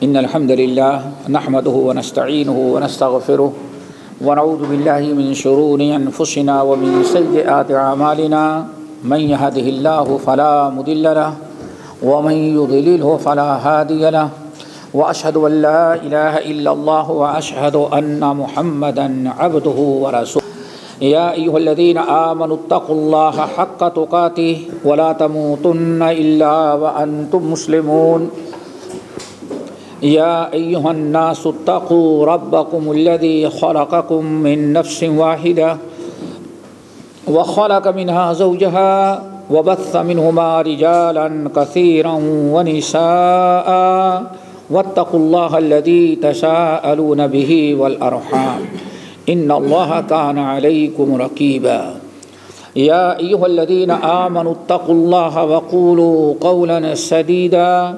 إن الحمد لله نحمده ونستعينه ونستغفره ونعوذ بالله من شرور أنفسنا ومن سيئات أعمالنا من يهده الله فلا مضل له ومن يضلله فلا هادي له وأشهد أن لا إله إلا الله وأشهد أن محمدا عبده ورسوله يا أيها الذين آمنوا اتقوا الله حق تقاته ولا تموتن إلا وأنتم مسلمون يا أيها الناس اتقوا ربكم الذي خلقكم من نفس واحدة وخلق منها زوجها وبث منهما رجالا كثيرا ونساء واتقوا الله الذي تساءلون به والأرحام إن الله كان عليكم رقيبا يا أيها الذين آمنوا اتقوا الله وقولوا قولا سديدا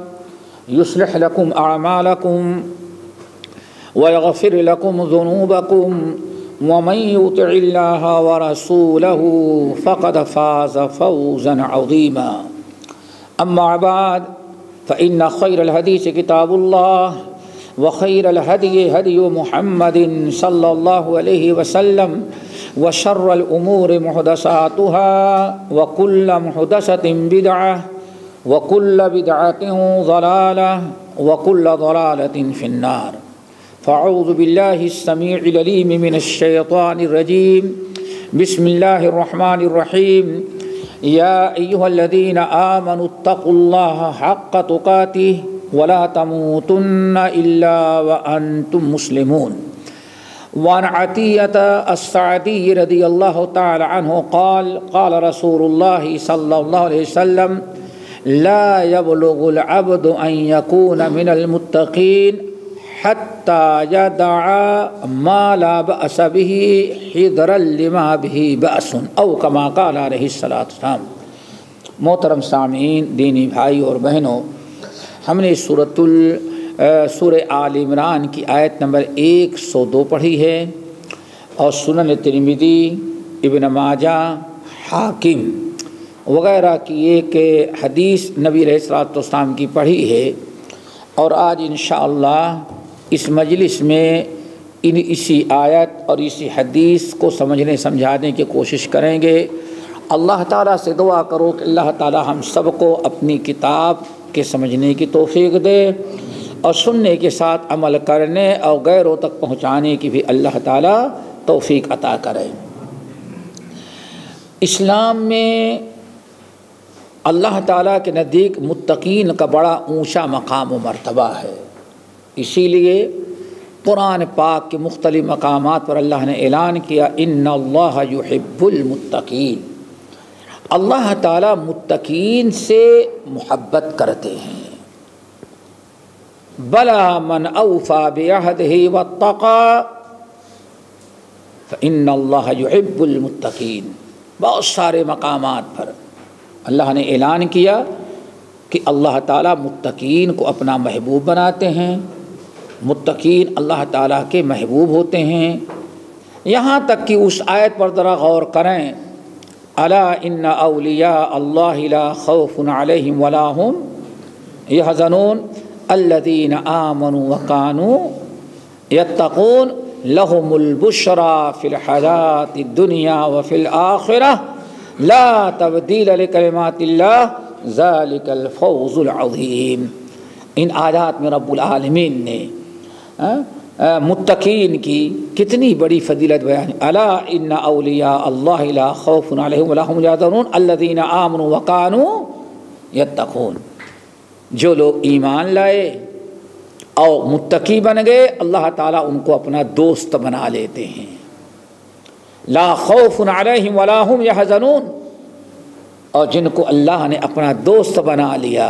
يصلح لكم أعمالكم ويغفر لكم ذنوبكم ومن يطع الله ورسوله فقد فاز فوزا عظيما أما بعد فإن خير الحديث كتاب الله وخير الهدي هدي محمد صلى الله عليه وسلم وشر الأمور محدثاتها وكل محدثة بدعة وكل بدعة ضلالة وكل ضلالة في النار فأعوذ بالله السميع العليم من الشيطان الرجيم بسم الله الرحمن الرحيم يا أيها الذين آمنوا اتقوا الله حق تقاته ولا تموتن إلا وأنتم مسلمون وعن عطية السعدي رضي الله تعالى عنه قال قال رسول الله صلى الله عليه وسلم لا يبلغ العبد أن يكون من المتقين حتى يدع ما لا بأس به حذرا لما به بأس أو كما قال عليه الصلاة والسلام۔ محترم سامعین، دینی بھائی اور بہنوں، ہم نے سورہ آل عمران کی آیت نمبر 102 پڑھی ہے اور سنن ترمذی، ابن ماجہ، حاکم وغیرہ کی ایک حدیث نبی علیہ الصلوۃ والسلام کی پڑھی ہے، اور آج انشاءاللہ اس مجلس میں اسی آیت اور اسی حدیث کو سمجھنے سمجھانے کی کوشش کریں گے۔ اللہ تعالیٰ سے دعا کرو کہ اللہ تعالیٰ ہم سب کو اپنی کتاب کے سمجھنے کی توفیق دے اور سننے کے ساتھ عمل کرنے اور غیروں تک پہنچانے کی بھی اللہ تعالیٰ توفیق عطا کرے۔ اسلام میں اللہ تعالیٰ کے نزدیک متقین کا بڑا اونچا مقام و مرتبہ ہے، اسی لیے قرآن پاک کے مختلف مقامات پر اللہ نے اعلان کیا ان اللہ یحب المتقین، اللہ تعالیٰ متقین سے محبت کرتے ہیں۔ بلا من اوفی بعہدہ واتقی فإن اللہ یحب المتقین، بہت سارے مقامات پر اللہ نے اعلان کیا کہ اللہ تعالیٰ متقین کو اپنا محبوب بناتے ہیں، متقین اللہ تعالیٰ کے محبوب ہوتے ہیں، یہاں تک کہ اس آیت پر ذرا غور کریں، الا ان اولیاء اللہ لا خوف علیہم ولا هم یحزنون الذین آمنوا وکانوا یتقون لهم البشرى فی الحیاة الدنیا وفی الآخرہ لا تبدیل لکلمات اللہ ذالک الفوز العظیم۔ ان آیات میں رب العالمین نے متقین کی کتنی بڑی فضیلت بیان، الا ان اولیاء اللہ لا خوف علیہم ولا هم یحزنون الذین آمنوا وکانوا یتقون، جو لوگ ایمان لائے اور متقی بن گئے اللہ تعالیٰ ان کو اپنا دوست بنا لیتے ہیں۔ لا خوف علیہم ولا هم یحزنون، اور جن کو اللہ نے اپنا دوست بنا لیا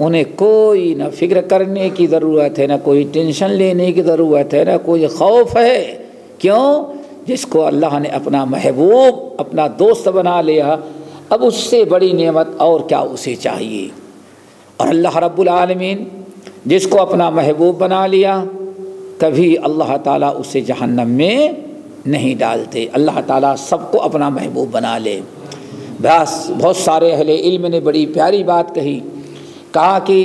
انہیں کوئی نہ فکر کرنے کی ضرورت ہے، نہ کوئی ٹینشن لینے کی ضرورت ہے، نہ کوئی خوف ہے۔ کیوں؟ جس کو اللہ نے اپنا محبوب اپنا دوست بنا لیا، اب اس سے بڑی نعمت اور کیا اسے چاہیے۔ اور اللہ رب العالمین جس کو اپنا محبوب بنا لیا کبھی اللہ تعالیٰ اسے جہنم میں نہیں ڈالتے۔ اللہ تعالیٰ سب کو اپنا محبوب بنا لے۔ بس بہت سارے اہل علم نے بڑی پیاری بات کہا کہ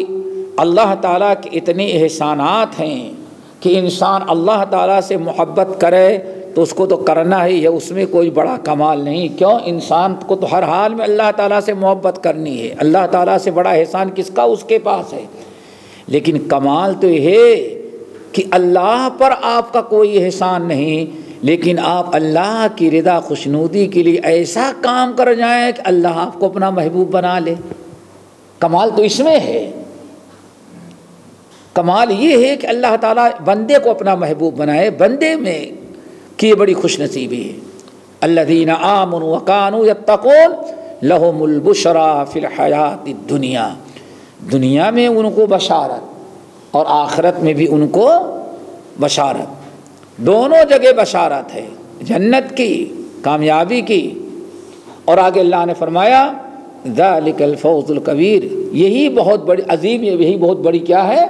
اللہ تعالیٰ کے اتنے احسانات ہیں کہ انسان اللہ تعالیٰ سے محبت کرے تو اس کو تو کرنا ہی ہے، اس میں کوئی بڑا کمال نہیں۔ کیوں؟ انسان کو تو ہر حال میں اللہ تعالیٰ سے محبت کرنی ہے، اللہ تعالیٰ سے بڑا احسان کس کا؟ اس کے پاس ہے۔ لیکن کمال تو یہ ہے کہ اللہ پر آپ کا کوئی احسان نہیں، لیکن آپ اللہ کی رضا خوشنودی کے لیے ایسا کام کر جائیں کہ اللہ آپ کو اپنا محبوب بنا لے۔ کمال تو اس میں ہے، کمال یہ ہے کہ اللہ تعالیٰ بندے کو اپنا محبوب بنائے، بندے میں کی بڑی خوش نصیبی ہے۔ الذین آمنوا وکانوا یتقون لہم البشری فی الحیات الدنیا، دنیا میں ان کو بشارت اور آخرت میں بھی ان کو بشارت، دونوں جگہ بشارت ہے، جنت کی، کامیابی کی۔ اور آگے اللہ نے فرمایا ذالک الفوز الکبیر، یہی بہت بڑی عظیم، یہی بہت بڑی کیا ہے؟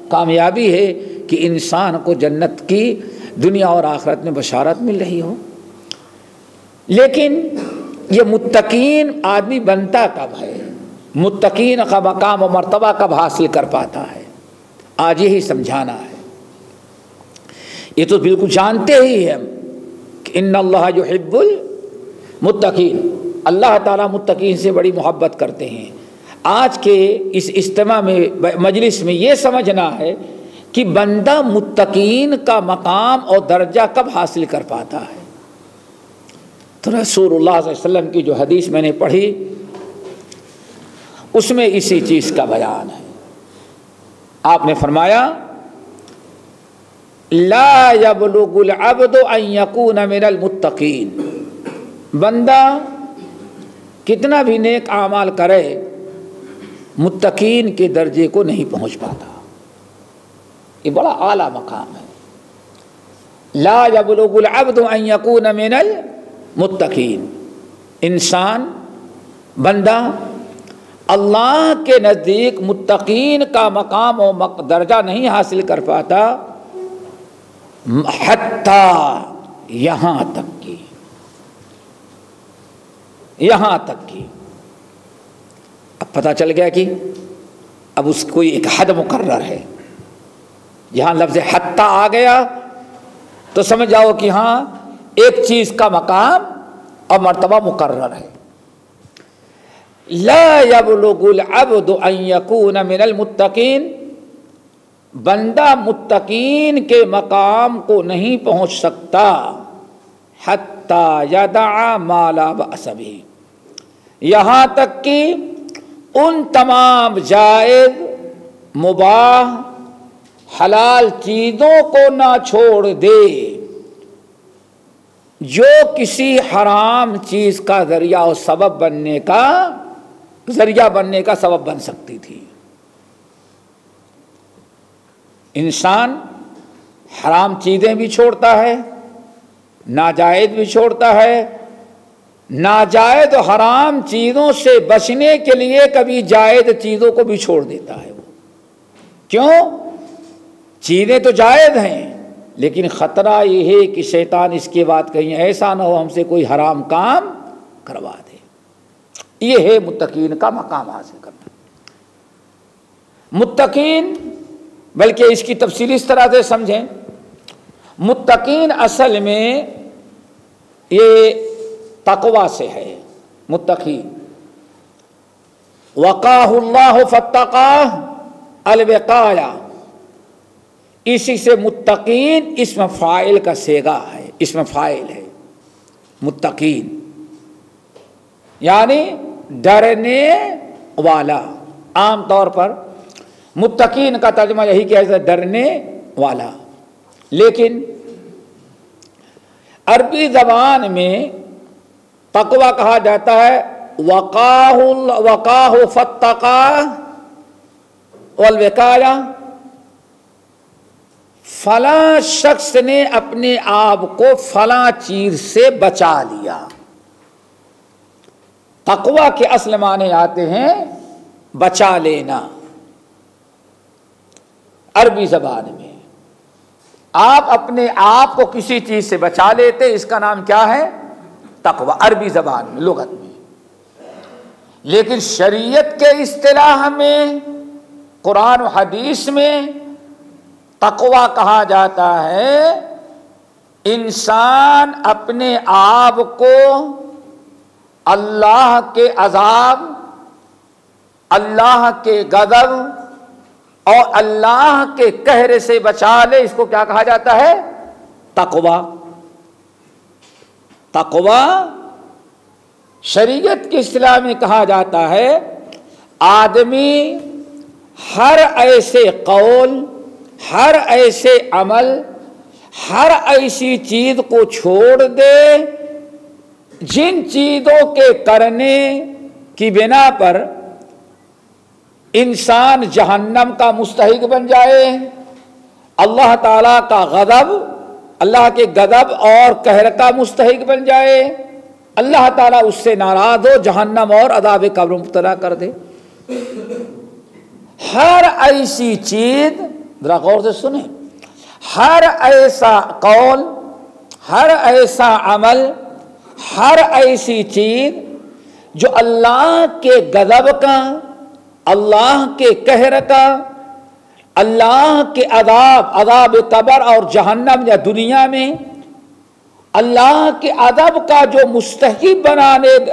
کامیابی ہے کہ انسان کو جنت کی دنیا اور آخرت میں بشارت مل رہی ہو۔ لیکن یہ متقین آدمی بنتا کب ہے؟ متقین کا مقام و مرتبہ کب حاصل کر پاتا ہے؟ آج یہی سمجھانا ہے۔ یہ تو بالکل جانتے ہی ہیں کہ ان اللہ یحب المتقین، اللہ تعالیٰ متقین سے بڑی محبت کرتے ہیں۔ آج کے اس اجتماع میں، مجلس میں یہ سمجھنا ہے کہ بندہ متقین کا مقام اور درجہ کب حاصل کر پاتا ہے۔ تو رسول اللہ صلی اللہ علیہ وسلم کی جو حدیث میں نے پڑھی اس میں اسی چیز کا بیان ہے۔ آپ نے فرمایا لا یبلغ العبد ان یکون من المتقین، بندہ کتنا بھی نیک اعمال کرے متقین کے درجے کو نہیں پہنچ پاتا۔ یہ بڑا اعلیٰ مقام ہے۔ لا یبلغ العبد ان یکون من المتقین، انسان، بندہ اللہ کے نزدیک متقین کا مقام و درجہ نہیں حاصل کر پاتا حتیٰ یہاں تک کی اب پتہ چل گیا کہ اب اس کوئی ایک حد مقرر ہے۔ جہاں لفظ حتیٰ آ گیا تو سمجھ جاؤ کہ ہاں ایک چیز کا مقام اور مرتبہ مقرر ہے۔ لا یبلغ العبد ان یکون من المتقین، بندہ متقین کے مقام کو نہیں پہنچ سکتا حتی یدع ما لا بأس بہ، یہاں تک کہ ان تمام جائز، مباح، حلال چیزوں کو نہ چھوڑ دے جو کسی حرام چیز کا ذریعہ اور سبب بننے کا سبب بن سکتی تھی۔ انسان حرام چیزیں بھی چھوڑتا ہے، ناجائز بھی چھوڑتا ہے، ناجائز و حرام چیزوں سے بچنے کے لیے کبھی جائز چیزوں کو بھی چھوڑ دیتا ہے۔ وہ کیوں؟ چیزیں تو جائز ہیں لیکن خطرہ یہ ہے کہ شیطان اس کے بعد کہیں ایسا نہ ہو ہم سے کوئی حرام کام کروا دے۔ یہ ہے متقین کا مقام حاصل کرنا۔ متقین، بلکہ اس کی تفصیل اس طرح سے سمجھیں، متقین اصل میں یہ تقوی سے ہے۔ متقین وقاہ اللہ فاتقاہ، الوقایہ، اسی سے متقین اسم فاعل کا صیغہ ہے، اسم فاعل ہے متقین، یعنی ڈرنے والا۔ عام طور پر متقین کا ترجمہ یہی کیا ہے، ڈرنے والا، لیکن عربی زبان میں تقوی کہا جاتا ہے وقاہ فاتقاہ والوقایہ، فلاں شخص نے اپنے آپ کو فلاں چیز سے بچا لیا۔ تقوی کے اصل معنی آتے ہیں بچا لینا۔ عربی زبان میں آپ اپنے آپ کو کسی چیز سے بچا لیتے، اس کا نام کیا ہے؟ تقوی، عربی زبان میں، لغت میں۔ لیکن شریعت کے اصطلاح میں قرآن و حدیث میں تقویٰ کہا جاتا ہے انسان اپنے آپ کو اللہ کے عذاب، اللہ کے غضب اور اللہ کے قہر سے بچا لے، اس کو کیا کہا جاتا ہے؟ تقویٰ۔ تقویٰ شریعت کی اصطلاح میں کہا جاتا ہے آدمی ہر ایسے قول، ہر ایسے عمل، ہر ایسی چیز کو چھوڑ دے جن چیزوں کے کرنے کی بنا پر انسان جہنم کا مستحق بن جائے، اللہ تعالیٰ کا غضب، اللہ کے غضب اور قہر کا مستحق بن جائے، اللہ تعالیٰ اس سے ناراض ہو، جہنم اور عذاب قبر مبتلا کر دے۔ ہر ایسی چیز، ذرا غور سے سنیں، ہر ایسا قول، ہر ایسا عمل، ہر ایسی چیز جو اللہ کے غضب کا، اللہ کے قہر کا، اللہ کے عذاب قبر اور جہنم یا دنیا میں اللہ کے عذاب کا جو مستحق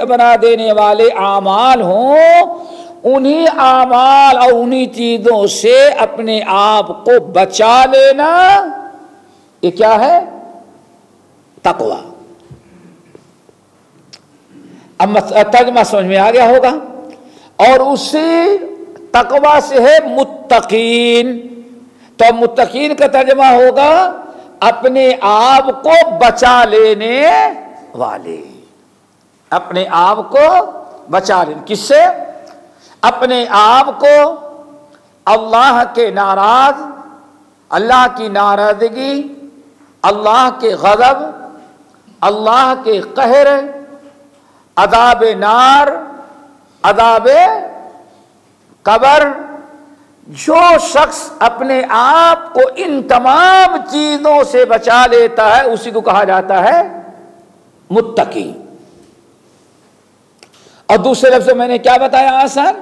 بنا دینے والے اعمال ہوں، انہی اعمال اور انہی چیزوں سے اپنے آپ کو بچا لینا، یہ کیا ہے؟ تقویٰ۔ اب ترجمہ سمجھ میں آ گیا ہوگا۔ اور اسی تقویٰ سے ہے متقین، تو متقین کا ترجمہ ہوگا اپنے آپ کو بچا لینے والے، اپنے آپ کو بچا لینے، کس سے؟ اپنے آپ کو اللہ کے ناراض، اللہ کی ناراضگی، اللہ کے غضب، اللہ کے قہر، عذاب نار، عذاب قبر۔ جو شخص اپنے آپ کو ان تمام چیزوں سے بچا لیتا ہے اسی کو کہا جاتا ہے متقی۔ اور دوسرے لفظ میں نے کیا بتایا آسان؟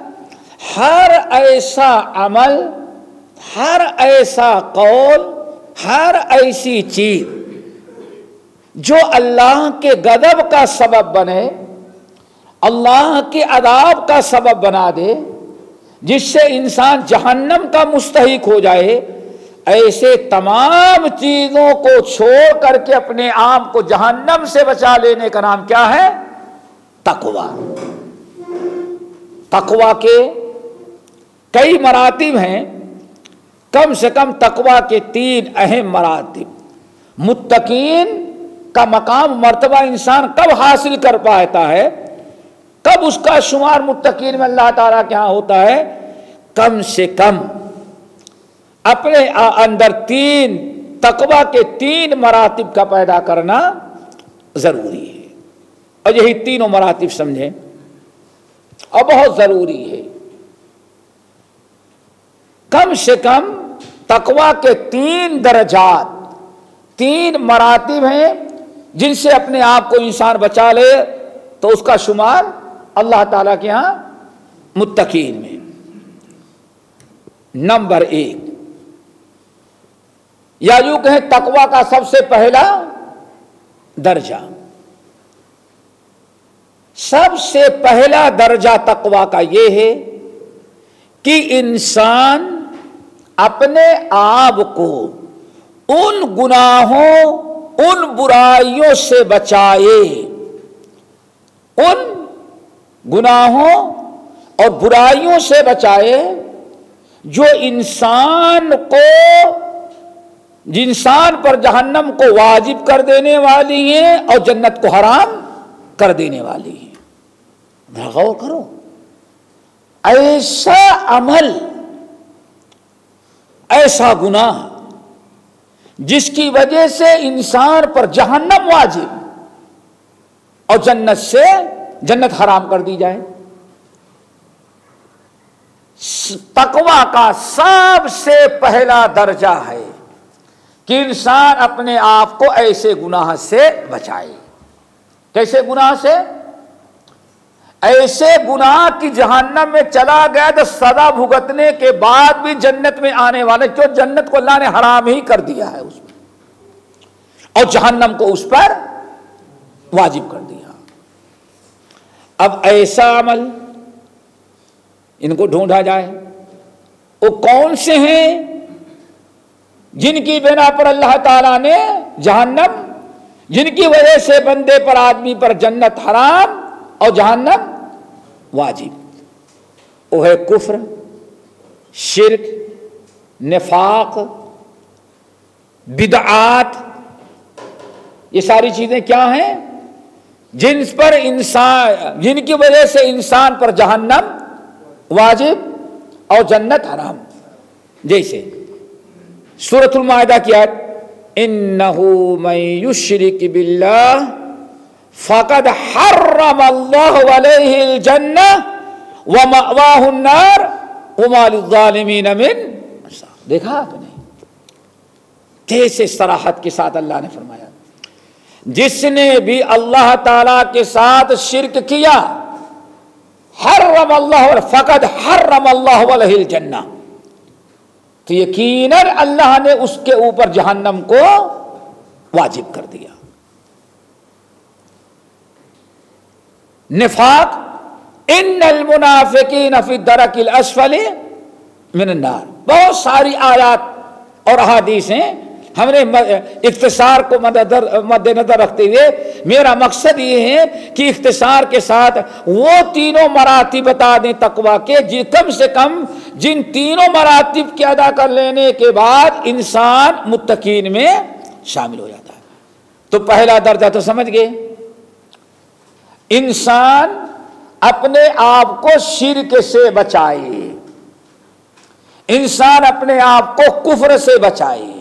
ہر ایسا عمل، ہر ایسا قول، ہر ایسی چیز جو اللہ کے غضب کا سبب بنے، اللہ کے عذاب کا سبب بنا دے، جس سے انسان جہنم کا مستحق ہو جائے، ایسے تمام چیزوں کو چھوڑ کر کے اپنے آپ کو جہنم سے بچا لینے کا نام کیا ہے؟ تقویٰ۔ تقویٰ کے کئی مراتب ہیں، کم سے کم تقویٰ کے 3 اہم مراتب۔ متقین کا مقام، مرتبہ انسان کب حاصل کر پاتا ہے، کب اس کا شمار متقین میں اللہ تعالیٰ کے ہاں ہوتا ہے؟ کم سے کم اپنے اندر تقویٰ کے 3 مراتب کا پیدا کرنا ضروری ہے، اور یہی تینوں مراتب سمجھیں اور بہت ضروری ہے۔ کم سے کم تقویٰ کے 3 درجات، 3 مراتب ہیں جن سے اپنے آپ کو انسان بچا لے تو اس کا شمار اللہ تعالیٰ کے ہاں متقین میں۔ نمبر 1، یا یوں کہیں تقویٰ کا سب سے پہلا درجہ، سب سے پہلا درجہ تقویٰ کا یہ ہے کہ انسان اپنے آپ کو ان گناہوں، ان برائیوں سے بچائے، ان گناہوں اور برائیوں سے بچائے جو انسان پر جہنم کو واجب کر دینے والی ہیں اور جنت کو حرام کر دینے والی ہیں۔ غور کرو، ایسا عمل، ایسا گناہ جس کی وجہ سے انسان پر جہنم واجب اور جنت حرام کر دی جائے، تقویٰ کا سب سے پہلا درجہ ہے کہ انسان اپنے آپ کو ایسے گناہ سے بچائے۔ کیسے گناہ سے؟ ایسے گناہ کی جہنم میں چلا گیا تو سزا بھگتنے کے بعد بھی جنت میں آنے والے، جو جنت کو اللہ نے حرام ہی کر دیا ہے اس میں، اور جہنم کو اس پر واجب کر دیا۔ اب ایسا عمل ان کو ڈھونڈا جائے، وہ کون سے ہیں جن کی بنا پر اللہ تعالیٰ نے جہنم، جن کی وجہ سے بندے پر، آدمی پر جنت حرام اور جہنم واجب؟ وہ ہے کفر، شرک، نفاق، بدعات۔ یہ ساری چیزیں کیا ہیں؟ جن پر انسان، جن کی وجہ سے انسان پر جہنم واجب اور جنت حرام۔ جیسے سورۃ المائدہ کی آیت، انہ من یشرک باللہ فقد حرم اللہ علیہ الجنہ ومأواہ النار وما للظالمین من انصار۔ دیکھا آپ نے کیسے صراحت کے ساتھ اللہ نے فرمایا، جس نے بھی اللہ تعالی کے ساتھ شرک کیا، حرم اللہ، فقد حرم اللہ علیہ الجنہ، تو یقیناً اللہ نے اس کے اوپر جہنم کو واجب کر دیا۔ نفاق، ان المنافقین فی الدرک الاسفل من النار۔ بہت ساری آیات اور احادیث ہیں، ہم نے اختصار کو مد نظر رکھتے ہوئے میرا مقصد یہ ہے کہ اختصار کے ساتھ وہ تینوں مراتب بتا دیں تقویٰ کے، کم سے کم جن تینوں مراتب کے ادا کر لینے کے بعد انسان متقین میں شامل ہو جاتا ہے۔ تو پہلا درجہ تو سمجھ گئے، انسان اپنے آپ کو شرک سے بچائے، انسان اپنے آپ کو کفر سے بچائے،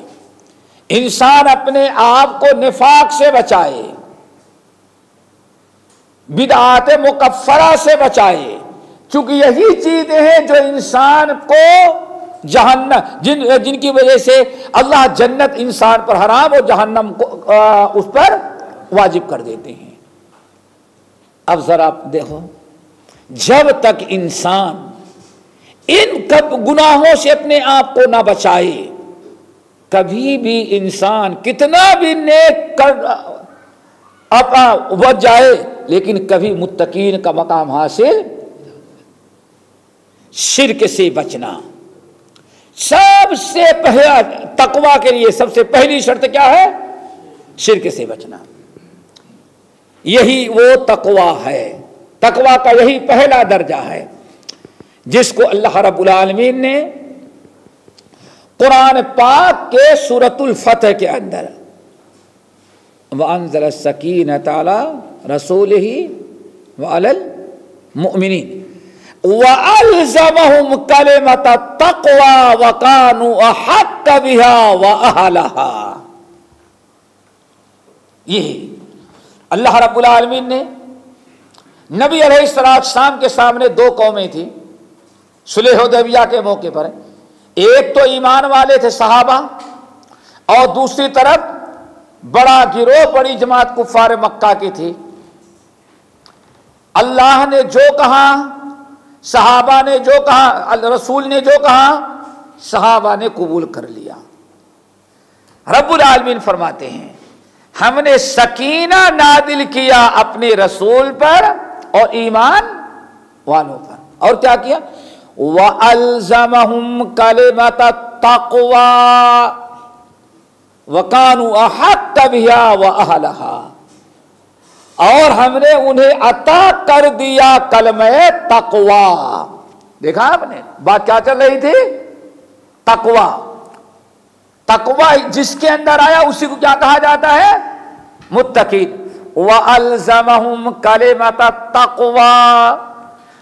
انسان اپنے آپ کو نفاق سے بچائے، بدعات مکفرہ سے بچائے، چونکہ یہی چیزیں ہیں جو انسان کو جہنم، جن کی وجہ سے اللہ جنت انسان پر حرام اور جہنم کو اس پر واجب کر دیتے ہیں۔ اب ذرا دیکھو، جب تک انسان ان گناہوں سے اپنے آپ کو نہ بچائے، کبھی بھی انسان کتنا بھی نیک کر بچ جائے لیکن کبھی متقین کا مقام حاصل۔ شرک سے بچنا سب سے پہلا، تقویٰ کے لیے سب سے پہلی شرط کیا ہے؟ شرک سے بچنا۔ یہی وہ تقویٰ ہے، تقویٰ کا یہی پہلا درجہ ہے جس کو اللہ رب العالمین نے قرآن پاک کے سورۃ الفتح کے اندر وَأَنزَلَ السَّكِينَةَ عَلَىٰ رَسُولِهِ وَعَلَى الْمُؤْمِنِينَ وَأَلْزَمَهُمْ كَلِمَةَ التَّقْوَىٰ وَكَانُوا أَحَقَّ بِهَا وَأَهْلَهَا۔ یہی اللہ رب العالمین نے نبی علیہ السلام کے سامنے دو قومیں تھیں صلح حدیبیہ کے موقع پر، ایک تو ایمان والے تھے صحابہ، اور دوسری طرف بڑا گروہ، بڑی جماعت کفار مکہ کی تھی۔ اللہ نے جو کہا، صحابہ نے جو کہا، رسول نے جو کہا، صحابہ نے قبول کر لیا۔ رب العالمین فرماتے ہیں ہم نے سکینہ نازل کیا اپنے رسول پر اور ایمان والوں پر، اور کیا کیا؟ وَأَلْزَمَهُمْ كَلِمَةَ التَّقْوَىٰ وَكَانُوا أَحَقَّ بِهَا وَأَهْلَهَا، اور ہم نے انہیں عطا کر دیا کلمہ تقویٰ۔ دیکھا آپ نے بات کیا چل رہی تھی؟ تقویٰ۔ تقویٰ جس کے اندر آیا اسی کو کیا کہا جاتا ہے؟ متقی۔ وَأَلْزَمَهُمْ كَلِمَةَ التَّقْوَىٰ،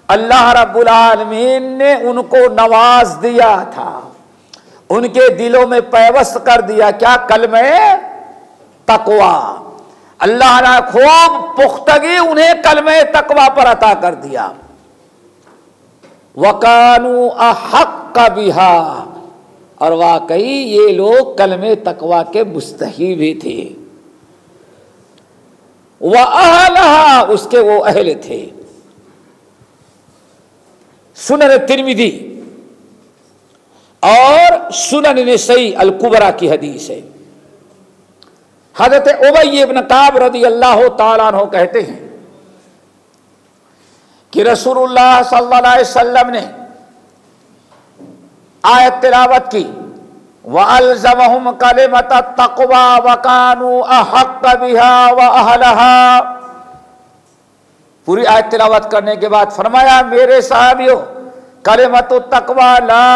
اللہ رب العالمین نے ان کو نواز دیا تھا، ان کے دلوں میں پیوست کر دیا کیا؟ کلمہ تقویٰ۔ اللہ نے خوب پختگی انہیں کلمہ تقویٰ پر عطا کر دیا۔ وَكَانُوا أَحَقَّ بِهَا، اور واقعی یہ لوگ کلمہ تقویٰ کے مستحق بھی تھے۔ وَأَهْلَهَا، اس کے وہ اہل تھے۔ سنن ترمذی اور سنن نسائی الکبریٰ کی حدیث ہے. حضرت ابی بن کعب رضی اللہ تعالیٰ عنہ کہتے ہیں کہ رسول اللہ صلی اللہ علیہ وسلم نے آیت تلاوت کی وَأَلْزَمَهُمْ كَلِمَةَ التَّقْوَى وَكَانُوا أَحَقَّ بِهَا وَأَهْلَهَا. پوری آیت تلاوت کرنے کے بعد فرمایا میرے صحابیوں کلمۃ التقوی لا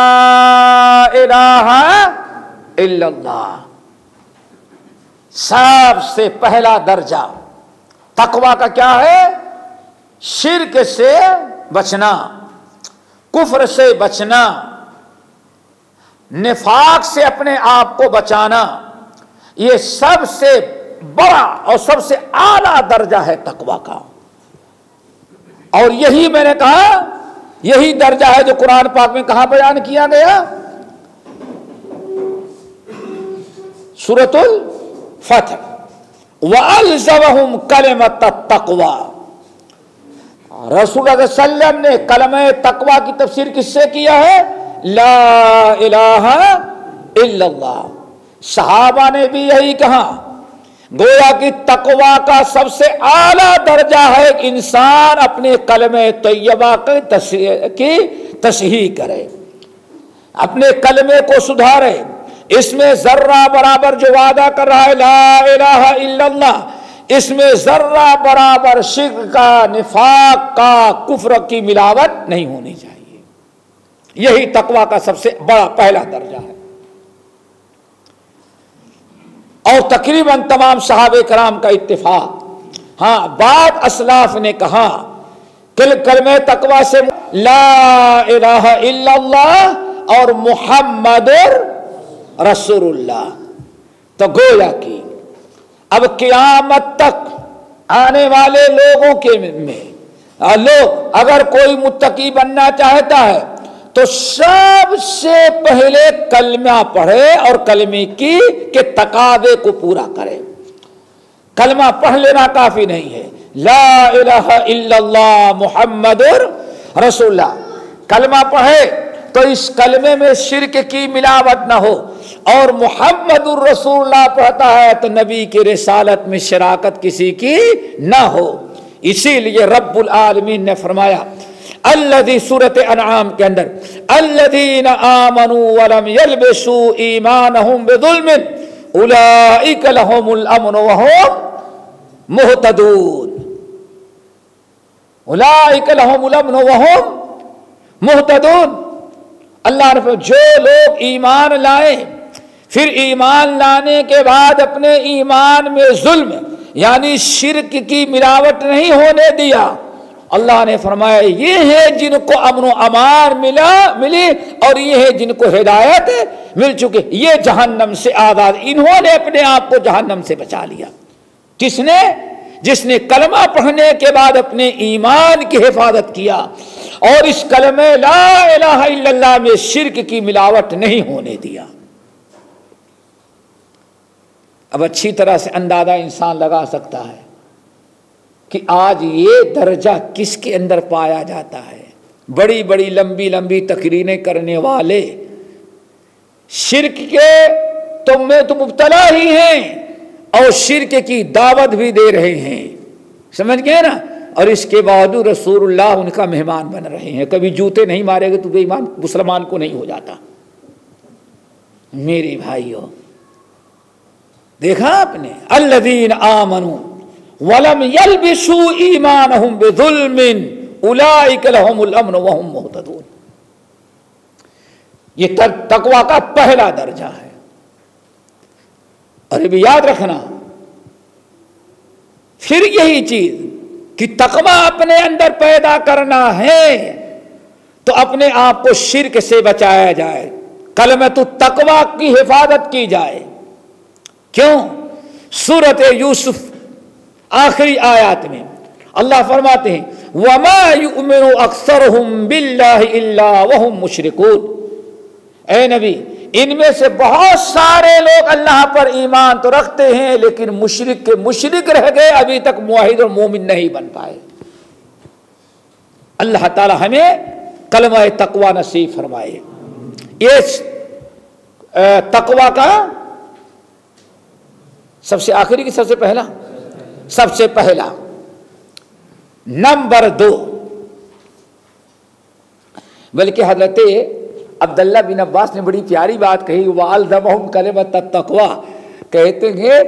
الہ الا اللہ، سب سے پہلا درجہ تقوی کا کیا ہے؟ شرک سے بچنا، کفر سے بچنا، نفاق سے اپنے آپ کو بچانا. یہ سب سے بڑا اور سب سے اعلیٰ درجہ ہے تقوی کا. اور یہی میں نے کہا یہی درجہ ہے جو قرآن پاک میں کہاں بیان کیا گیا؟ سورۃ الفتح وَأَلْزَمَهُمْ كَلِمَةَ التَّقْوَى. رسول اللہ صلی اللہ علیہ وسلم نے کلمہ تقوی کی تفسیر کس سے کیا ہے؟ لا الہ الا اللہ. صحابہ نے بھی یہی کہا. گویا کہ تقوی کا سب سے اعلیٰ درجہ ہے کہ انسان اپنے کلمہ طیبہ کی تصحیح کرے، اپنے کلمے کو سدھارے، اس میں ذرہ برابر جو وعدہ کر رہا ہے لا الہ الا اللہ، اس میں ذرہ برابر شرک کا، نفاق کا، کفر کی ملاوٹ نہیں ہونی چاہیے. یہی تقوی کا سب سے بڑا پہلا درجہ ہے. اور تقریباً تمام صحابہ کرام کا اتفاق. ہاں بعد اسلاف نے کہا کلمہ تقوی سے لا الہ الا اللہ اور محمد رسول اللہ. تو گویا کہ اب قیامت تک آنے والے لوگوں کے میں لوگ اگر کوئی متقی بننا چاہتا ہے تو سب سے پہلے کلمہ پڑھے اور کلمے کے تقاضے کو پورا کرے. کلمہ پڑھ لینا کافی نہیں ہے. لا الہ الا اللہ محمد رسول اللہ کلمہ پڑھے تو اس کلمے میں شرک کی ملاوٹ نہ ہو، اور محمد الرسول اللہ پڑھتا ہے تو نبی کی رسالت میں شراکت کسی کی نہ ہو. اسی لیے رب العالمین نے فرمایا الذی سورۃ انعام کے اندر الذین آمنوا ولم یلبسوا ایمانہم بظلم اولئک لہم الامن وہم مہتدون. اولئک لہم الامن وہم مہتدون. اللہ نے فرمایا جو لوگ ایمان لائے پھر ایمان لانے کے بعد اپنے ایمان میں ظلم یعنی شرک کی ملاوٹ نہیں ہونے دیا، اللہ نے فرمایا یہ ہے جن کو امن و امان ملی اور یہ ہے جن کو ہدایت مل چکی، یہ جہنم سے آزاد. انہوں نے اپنے آپ کو جہنم سے بچا لیا. کس نے؟ جس نے کلمہ پڑھنے کے بعد اپنے ایمان کی حفاظت کیا اور اس کلمہ لا الہ الا اللہ میں شرک کی ملاوٹ نہیں ہونے دیا. اب اچھی طرح سے اندازہ انسان لگا سکتا ہے کہ آج یہ درجہ کس کے اندر پایا جاتا ہے. بڑی بڑی لمبی لمبی تقریریں کرنے والے شرک کے تم میں تو مبتلا ہی ہیں اور شرک کی دعوت بھی دے رہے ہیں، سمجھ گئے نا، اور اس کے باوجود رسول اللہ ان کا مہمان بن رہے ہیں. کبھی جوتے نہیں مارے گے تو بے ایمان مسلمان کو نہیں ہو جاتا. میرے بھائیوں دیکھا آپ نے الذین آمنوا ولم یلبسوا ایمانہم بظلم اولئک لہم الامن وہم مہتدون. یہ تقوی کا پہلا درجہ ہے. اور یہ بھی یاد رکھنا پھر یہی چیز کہ تقوی اپنے اندر پیدا کرنا ہے تو اپنے آپ کو شرک سے بچایا جائے، کلمۃ التقوی کی حفاظت کی جائے. کیوں؟ سورۃ یوسف آخری آیات میں اللہ فرماتے ہیں وَمَا يُؤْمِنُ أَكْثَرُهُمْ بِاللَّهِ إِلَّا وَهُمْ مُشْرِكُونَ. اے نبی ان میں سے بہت سارے لوگ اللہ پر ایمان تو رکھتے ہیں لیکن مشرک کے مشرک رہ گئے، ابھی تک موحد اور مومن نہیں بن پائے. اللہ تعالی ہمیں کلمہ تقوی نصیب فرمائے۔ یہ تقوی کا سب سے آخری کی سب سے پہلا نمبر 2، بلکہ حضرت عبداللہ بن عباس نے بڑی پیاری بات کہی، وَأَلْزَمَهُمْ كَلِمَةَ التَّقْوَى، کہتے ہیں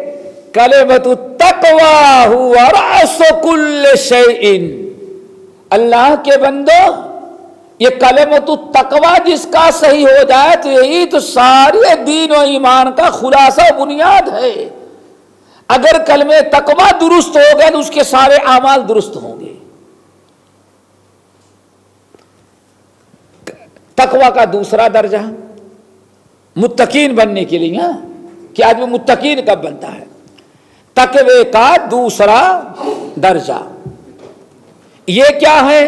کلمۃ التقوی هو رأس كل شيء، اللہ کے بندو یہ کلمۃ التقوی جس کا صحیح ہو جائے تو یہی تو سارے دین و ایمان کا خلاصہ و بنیاد ہے۔ اگر کلمہ تقوی درست ہو گئے تو اس کے سارے اعمال درست ہوں گے۔ تقوی کا دوسرا درجہ متقین بننے کے لیے، کہ آدمی متقین کب بنتا ہے؟ تقوی کا دوسرا درجہ یہ کیا ہے؟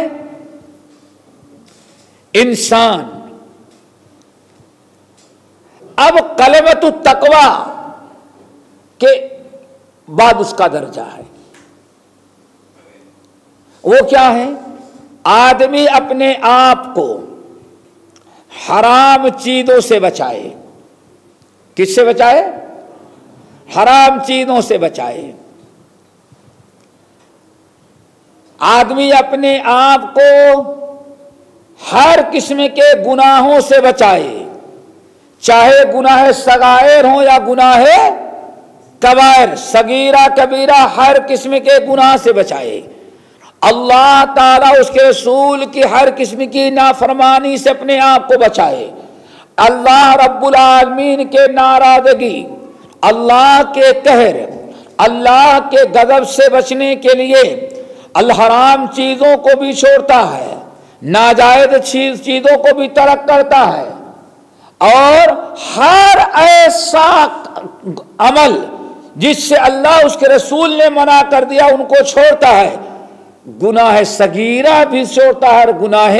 انسان اب کلمۃ التقوی کے بعد اس کا درجہ ہے، وہ کیا ہے؟ آدمی اپنے آپ کو حرام چیزوں سے بچائے۔ کس سے بچائے؟ حرام چیزوں سے بچائے۔ آدمی اپنے آپ کو ہر قسم کے گناہوں سے بچائے، چاہے گناہ صغائر ہوں یا گناہ کبائر، صغیرہ کبیرہ ہر قسم کے گناہ سے بچائے۔ اللہ تعالیٰ اس کے رسول کی ہر قسم کی نافرمانی سے اپنے آپ کو بچائے۔ اللہ رب العالمین کے ناراضگی، اللہ کے قہر، اللہ کے غضب سے بچنے کے لیے الحرام چیزوں کو بھی چھوڑتا ہے، ناجائز چیزوں کو بھی ترک کرتا ہے، اور ہر ایسا عمل جس سے اللہ اس کے رسول نے منع کر دیا ان کو چھوڑتا ہے۔ گناہ صغیرہ بھی چھوڑتا ہے اور گناہ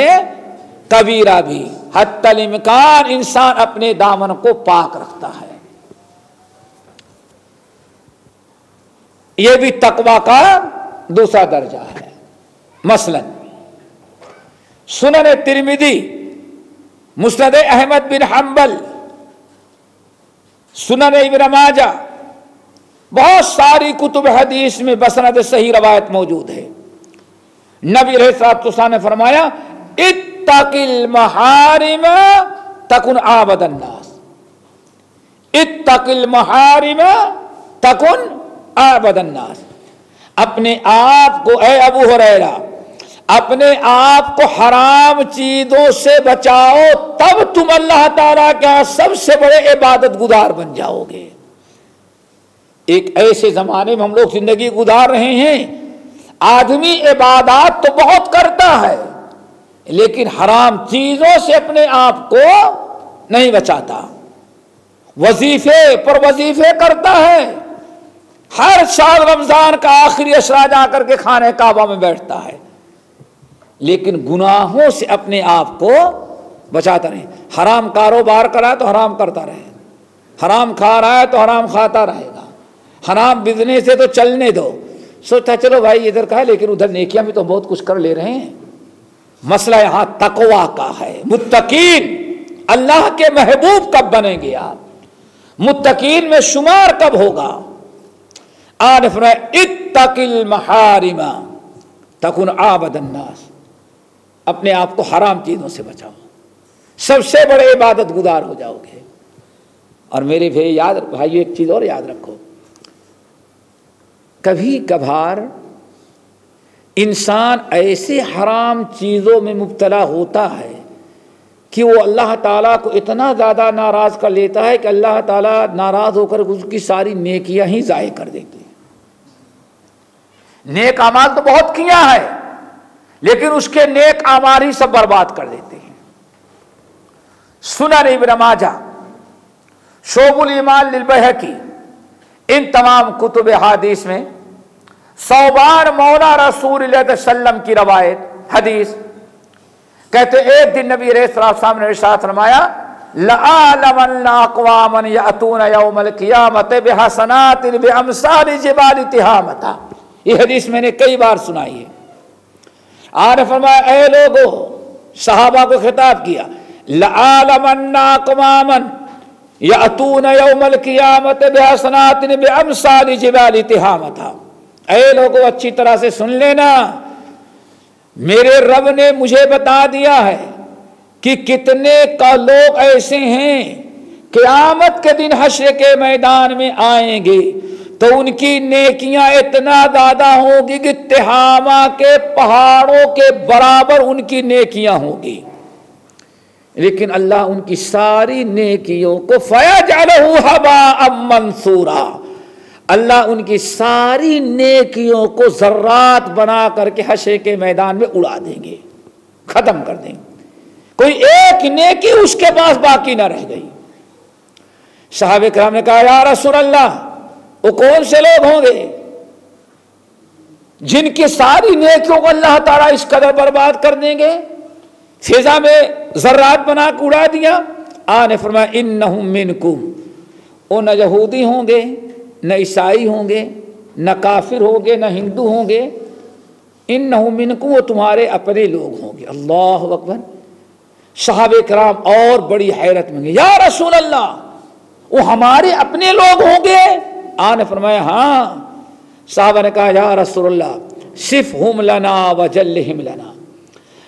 کبیرہ بھی، حتی الامکان انسان اپنے دامن کو پاک رکھتا ہے۔ یہ بھی تقوی کا دوسرا درجہ ہے۔ مثلا سنن ترمذی، مسند احمد بن حنبل، سنن ابن ماجہ، بہت ساری کتب حدیث میں بسند صحیح روایت موجود ہے۔ نبی علیہ الصلوۃ والسلام نے فرمایا اتق المحارم تکن عابد الناس، اتق المحارم تکن عابد الناس۔ اپنے آپ کو، اے ابو ہریرہ، اپنے آپ کو حرام چیزوں سے بچاؤ، تب تم اللہ تعالیٰ کا سب سے بڑے عبادت گزار بن جاؤ گے۔ ایک ایسے زمانے میں ہم لوگ زندگی گزار رہے ہیں، آدمی عبادات تو بہت کرتا ہے لیکن حرام چیزوں سے اپنے آپ کو نہیں بچاتا، وظیفے پر وظیفے کرتا ہے، ہر سال رمضان کا آخری اشرا جا کر کے خانہ کعبہ میں بیٹھتا ہے، لیکن گناہوں سے اپنے آپ کو بچاتا رہے۔ حرام کاروبار کرا ہے تو حرام کرتا رہے، حرام کھا رہا ہے تو حرام کھاتا رہے گا، حرام بزنس ہے تو چلنے دو، سوچتا چلو بھائی ادھر کا ہے لیکن ادھر نیکیاں بھی تو بہت کچھ کر لے رہے ہیں۔ مسئلہ یہاں تقوی کا ہے۔ متقین اللہ کے محبوب کب بنیں گے آپ؟ متقین میں شمار کب ہوگا؟ آن فرمایا اتق المحارم تکن عابد الناس، اپنے آپ کو حرام چیزوں سے بچاؤ، سب سے بڑے عبادت گزار ہو جاؤ گے۔ اور میرے بھائیو ایک چیز اور یاد رکھو، کبھی کبھار انسان ایسے حرام چیزوں میں مبتلا ہوتا ہے کہ وہ اللہ تعالیٰ کو اتنا زیادہ ناراض کر لیتا ہے کہ اللہ تعالیٰ ناراض ہو کر اس کی ساری نیکیاں ہی ضائع کر دیتے ہیں۔ نیک اعمال تو بہت کیا ہے لیکن اس کے نیک اعمال ہی سب برباد کر دیتے ہیں۔ سنن ابن ماجہ، شعب الایمان للبیہقی، ان تمام کتب حدیث میں ثوبان مولا رسول اللہ صلی اللہ علیہ وسلم کی روایت حدیث کہتے ایک دن نبی علیہ السلام نے ارشاد فرمایا لَأَعْلَمَنَّ أَقْوَامًا يَأْتُونَ يَوْمَ الْقِيَامَةِ بِحَسَنَاتٍ بِأَمْثَالِ جِبَالِ تِہَامَةَ۔ یہ حدیث میں نے کئی بار سنائی ہے۔ آپ نے فرمایا اے لوگو، صحابہ کو خطاب کیا، لَعَالَمَنَّ اقواما یأتون یوم القیامت بحسنات بامثال جبال تہامہ۔ اے لوگوں اچھی طرح سے سن لینا، میرے رب نے مجھے بتا دیا ہے کہ کتنے کا لوگ ایسے ہیں قیامت کے دن حشر کے میدان میں آئیں گے تو ان کی نیکیاں اتنا زیادہ ہوں گی کہ تہامہ کے پہاڑوں کے برابر ان کی نیکیاں ہوں گی، لیکن اللہ ان کی ساری نیکیوں کو فَيَجْعَلُهُ هَبَاءً مَنْثُورًا، اللہ ان کی ساری نیکیوں کو ذرات بنا کر کے حشر کے میدان میں اڑا دیں گے، ختم کر دیں گے، کوئی ایک نیکی اس کے پاس باقی نہ رہ گئی۔ صحابہ کرام نے کہا یا رسول اللہ وہ کون سے لوگ ہوں گے جن کی ساری نیکیوں کو اللہ تعالیٰ اس قدر برباد کر دیں گے، فضا میں ذرات بنا کے اڑا دیا؟ آن نے فرمایا انہم منکم، وہ نہ یہودی ہوں گے نہ عیسائی ہوں گے نہ کافر ہوں گے نہ ہندو ہوں گے، انہم منکم، وہ تمہارے اپنے لوگ ہوں گے۔ اللہ اکبر۔ صحابہ کرام اور بڑی حیرت میں گئے، یا رسول اللہ وہ ہمارے اپنے لوگ ہوں گے؟ آن نے فرمایا ہاں۔ صحابہ نے کہا یا رسول اللہ صفہم لنا وجلہم لنا،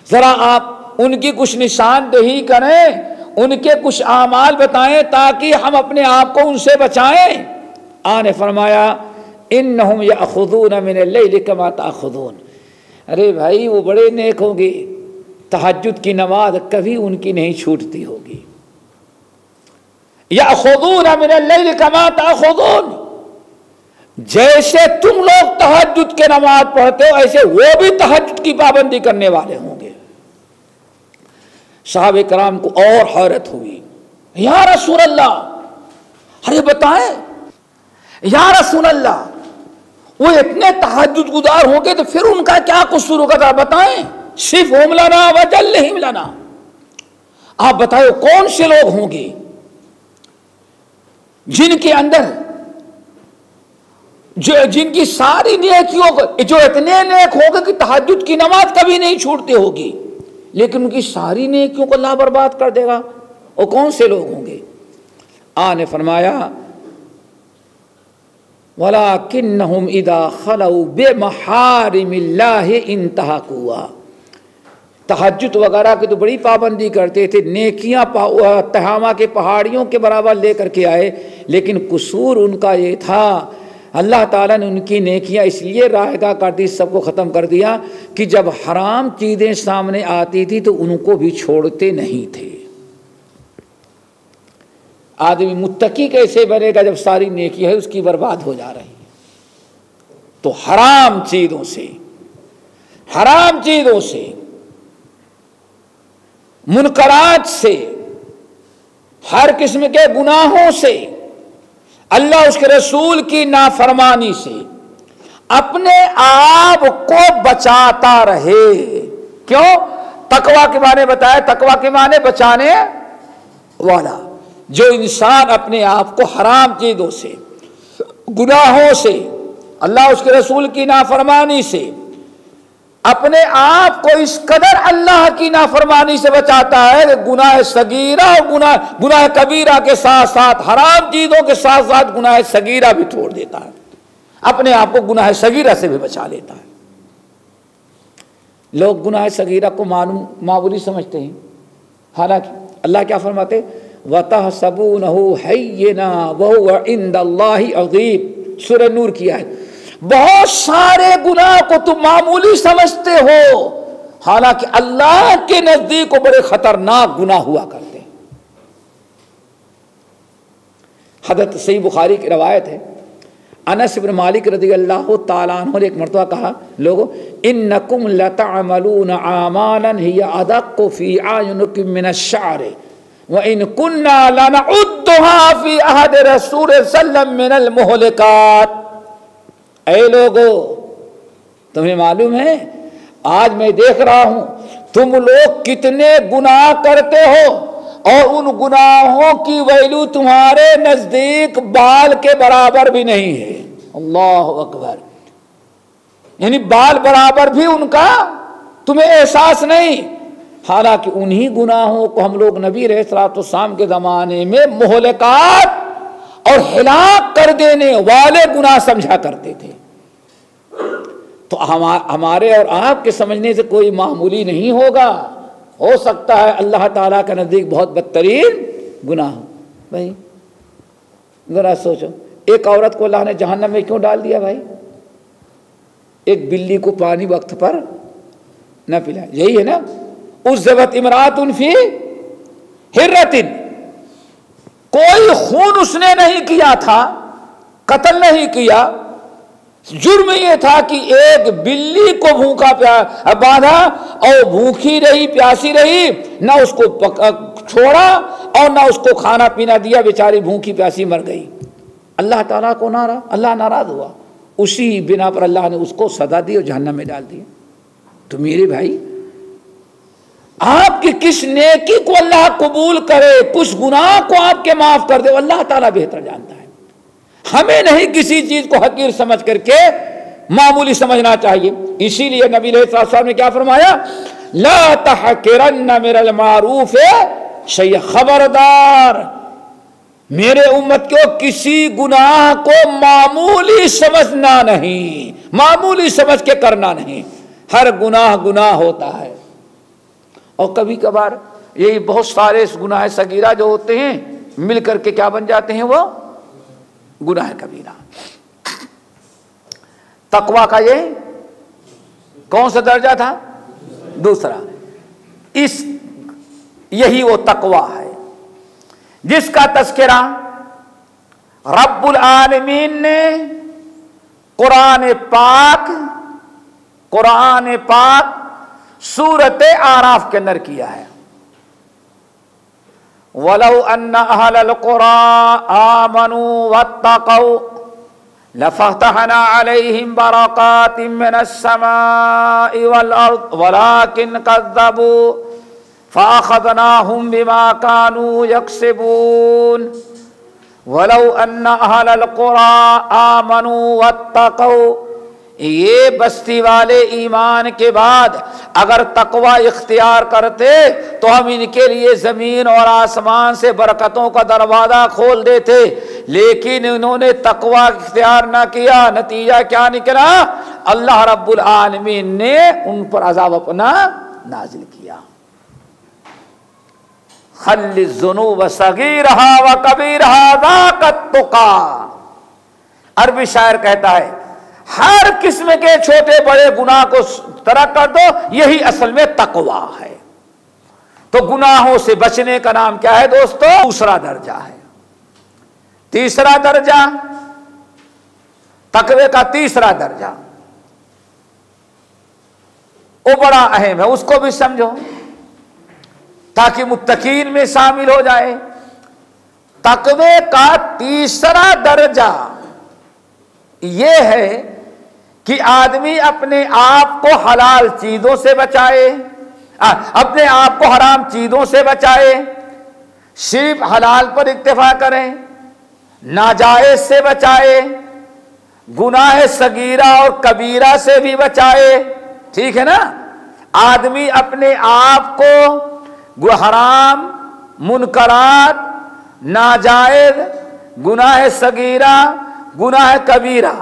ذرا آپ ان کی کچھ نشاندہی کریں، ان کے کچھ اعمال بتائیں تاکہ ہم اپنے آپ کو ان سے بچائیں۔ آن نے فرمایا انہم یاخذون من اللیل کما تاخذون، ارے بھائی وہ بڑے نیک ہوں گے، تہجد کی نماز کبھی ان کی نہیں چھوٹتی ہوگی۔ یاخذون من اللیل کما تاخذون، جیسے تم لوگ تہجد کے نماز پڑھتے ہو ایسے وہ بھی تہجد کی پابندی کرنے والے ہوں گے۔ صحابہ کرام کو اور حیرت ہوئی، یا رسول اللہ ارے بتائیں یا رسول اللہ وہ اتنے تہجد گزار ہوں گے تو پھر ان کا کیا قصور ہوگا، ذرا بتائیں۔ صفہم لنا وجلہم لنا، آپ بتائیں کون سے لوگ ہوں گے جن کے اندر جن کی ساری نیکیوں کو، جو اتنے نیک ہوگا کہ تہجد کی نماز کبھی نہیں چھوٹتے ہوگی لیکن ان کی ساری نیکیوں کو اللہ برباد کر دے گا، وہ کون سے لوگ ہوں گے؟ آن نے فرمایا وَلَكِنَّهُمْ إِذَا خَلَوْا بِمَحَارِمِ اللَّهِ انْتَهَكُوهَا، تہجد وغیرہ کی تو بڑی پابندی کرتے تھے، نیکیاں تہامہ کے پہاڑیوں کے برابر لے کر کے آئے، لیکن قصور ان کا یہ تھا اللہ تعالیٰ نے ان کی نیکیاں اس لیے رائگاں کر دی، سب کو ختم کر دیا کہ جب حرام چیزیں سامنے آتی تھی تو ان کو بھی چھوڑتے نہیں تھے۔ آدمی متقی کیسے بنے گا جب ساری نیکی ہے اس کی برباد ہو جا رہی ہے؟ تو حرام چیزوں سے منکرات سے، ہر قسم کے گناہوں سے، اللہ اس کے رسول کی نافرمانی سے اپنے آپ کو بچاتا رہے۔ کیوں؟ تقویٰ کے معنی بتایا، تقویٰ کے معنی بچانے والا، جو انسان اپنے آپ کو حرام چیزوں سے، گناہوں سے، اللہ اس کے رسول کی نافرمانی سے، اپنے آپ کو اس قدر اللہ کی نافرمانی سے بچاتا ہے کہ گناہ صغیرہ اور گناہ کبیرہ کے ساتھ ساتھ، حرام چیزوں کے ساتھ ساتھ گناہ صغیرہ بھی چھوڑ دیتا ہے، اپنے آپ کو گناہ صغیرہ سے بھی بچا لیتا ہے۔ لوگ گناہ صغیرہ کو معمولی سمجھتے ہیں، حالانکہ اللہ کیا فرماتے؟ وَتَحْسَبُونَهُ هَيِّنًا وَهُوَ عِندَ اللَّهِ عَظِيمٌ، سورہ نور کی آیت۔ بہت سارے گناہ کو تم معمولی سمجھتے ہو، حالانکہ اللہ کے نزدیک کو بڑے خطرناک گناہ ہوا کرتے ہیں۔ حضرت صحیح بخاری کی روایت ہے، انس بن مالک رضی اللہ تعالیٰ عنہ نے ایک مرتبہ کہا، لوگو انکم لتعملون اعمالا ہی ادق فی اعینکم من الشعر وان كنا لنعدها فی عہد رسول صلی اللہ علیہ وسلم من المہلکات۔ اے لوگو تمہیں معلوم ہے آج میں دیکھ رہا ہوں تم لوگ کتنے گناہ کرتے ہو اور ان گناہوں کی ویلو تمہارے نزدیک بال کے برابر بھی نہیں ہے۔ اللہ اکبر، یعنی بال برابر بھی ان کا تمہیں احساس نہیں، حالانکہ انہی گناہوں کو ہم لوگ نبی علیہ الصلوۃ والسلام کے زمانے میں مہلکات اور ہلاک کر دینے والے گناہ سمجھا کرتے تھے. تو ہمارے اور آپ کے سمجھنے سے کوئی معمولی نہیں ہوگا، ہو سکتا ہے اللہ تعالیٰ کے نزدیک بہت بدترین گناہ ہو. بھائی ذرا سوچو، ایک عورت کو اللہ نے جہنم میں کیوں ڈال دیا بھائی؟ ایک بلی کو پانی وقت پر نہ پلایا، یہی ہے نا. عذبت امرأۃ فی ہرۃ، کوئی خون اس نے نہیں کیا تھا، قتل نہیں کیا، جرم یہ تھا کہ ایک بلی کو بھوکا باندھا اور بھوکی رہی پیاسی رہی، نہ اس کو چھوڑا اور نہ اس کو کھانا پینا دیا، بیچاری بھوکی پیاسی مر گئی. اللہ تعالیٰ کو اللہ ناراض ہوا، اسی بنا پر اللہ نے اس کو سزا دی اور جہنم میں ڈال دیا. تو میرے بھائی آپ کی کس نیکی کو اللہ قبول کرے، کچھ گناہ کو آپ کے معاف کر دے، وہ اللہ تعالیٰ بہتر جانتا ہے. ہمیں نہیں کسی چیز کو حقیر سمجھ کر کے معمولی سمجھنا چاہیے. اسی لیے نبی علیہ الصلوۃ والسلام نے کیا فرمایا؟ لا تحقرن من المعروف شیئا، خبردار میرے امت کو کسی گناہ کو معمولی سمجھنا نہیں، معمولی سمجھ کے کرنا نہیں. ہر گناہ ہوتا ہے، اور کبھی کبھار یہی بہت سارے گناہ صغیرہ جو ہوتے ہیں مل کر کے کیا بن جاتے ہیں؟ وہ گناہ کبیرہ. تقویٰ کا یہ کون سا درجہ تھا؟ دوسرا. یہی وہ تقویٰ ہے جس کا تذکرہ رب العالمین نے قرآن پاک سورۃ اعراف کے اندر کیا ہے. وَلَوْ أَنَّ أَهْلَ الْقُرَىٰ آمَنُوا وَاتَّقَوْا لَفَتَحْنَا عَلَيْهِمْ بَرَكَاتٍ مِّنَ السَّمَاءِ وَالْأَرْضِ وَلَٰكِنْ كَذَّبُوا فَأَخَذْنَاهُمْ بِمَا كَانُوا يَكْسِبُونَ. وَلَوْ أَنَّ أَهْلَ الْقُرَىٰ آمَنُوا وَاتَّقَوْا، یہ بستی والے ایمان کے بعد اگر تقوی اختیار کرتے تو ہم ان کے لیے زمین اور آسمان سے برکتوں کا دروازہ کھول دیتے، لیکن انہوں نے تقوی اختیار نہ کیا. نتیجہ کیا نکلا؟ اللہ رب العالمین نے ان پر عذاب اپنا نازل کیا. خل الذنوب صغیرہا و کبیرہا ذاک التقیٰ. عربی شاعر کہتا ہے ہر قسم کے چھوٹے بڑے گناہ کو ترک کر دو، یہی اصل میں تقویٰ ہے. تو گناہوں سے بچنے کا نام کیا ہے دوستو؟ دوسرا درجہ ہے. تیسرا درجہ، تقوی کا تیسرا درجہ وہ بڑا اہم ہے، اس کو بھی سمجھو تاکہ متقین میں شامل ہو جائے. تقوی کا تیسرا درجہ یہ ہے کہ آدمی اپنے آپ کو حلال چیزوں سے بچائے، اپنے آپ کو حرام چیزوں سے بچائے، صرف حلال پر اکتفا کرے، ناجائز سے بچائے، گناہ صغیرہ اور کبیرہ سے بھی بچائے. ٹھیک ہے نا؟ آدمی اپنے آپ کو حرام، منکرات، ناجائز، گناہ صغیرہ، گناہ کبیرہ،